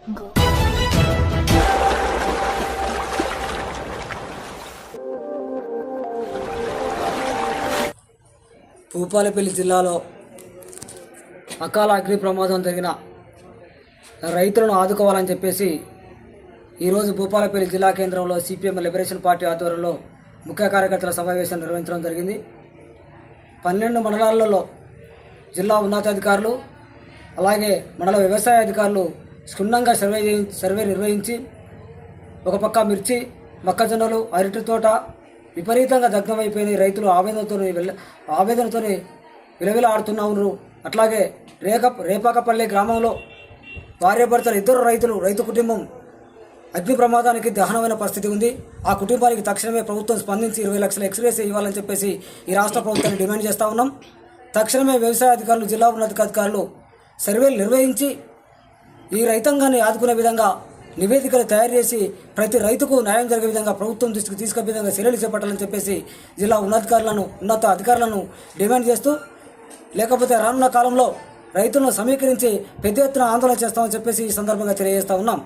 భూపాలపల్లి జిల్లాలో అకాల అగ్ని ప్రమాదం జరిగిన రైతులను ఆదుకోవాలని చెప్పేసి ఈరోజు భూపాలపల్లి జిల్లా కేంద్రంలో సిపిఎం లిబరేషన్ పార్టీ ఆధ్వర్యంలో ముఖ్య కార్యకర్తల సమావేశం నిర్వహించడం జరిగింది. 12 మండలాలలో జిల్లా ఉన్నతాధికారులు అలాగే మండల వ్యవసాయ అధికారులు క్షుణ్ణంగా సర్వే నిర్వహించి ఒక పక్క మిర్చి, మొక్కజొన్నలు, అరటి తోట విపరీతంగా దగ్ధమైపోయిన రైతులు ఆవేదనతో విలవిలాడుతున్నారు. అట్లాగే రేపాకపల్లి గ్రామంలో భార్యాభర్తలు రైతు కుటుంబం అగ్ని ప్రమాదానికి దహనమైన పరిస్థితి ఉంది. ఆ కుటుంబానికి తక్షణమే ప్రభుత్వం స్పందించి 20 లక్షల ఎక్స్గ్రేస్ ఇవ్వాలని చెప్పేసి ఈ రాష్ట్ర ప్రభుత్వాన్ని డిమాండ్ చేస్తూ ఉన్నాం. తక్షణమే వ్యవసాయ అధికారులు, జిల్లా ఉన్నతాధికారులు సర్వేలు నిర్వహించి ఈ రైతాంగాన్ని ఆదుకునే విధంగా నివేదికలు తయారు చేసి ప్రతి రైతుకు న్యాయం జరిగే విధంగా ప్రభుత్వం దృష్టికి తీసుకునే విధంగా చర్యలు చేపట్టాలని చెప్పేసి జిల్లా ఉన్నత అధికారులను డిమాండ్ చేస్తూ, లేకపోతే రానున్న కాలంలో రైతులను సమీకరించి పెద్ద ఎత్తున ఆందోళన చేస్తామని చెప్పేసి ఈ సందర్భంగా తెలియజేస్తూ ఉన్నాం.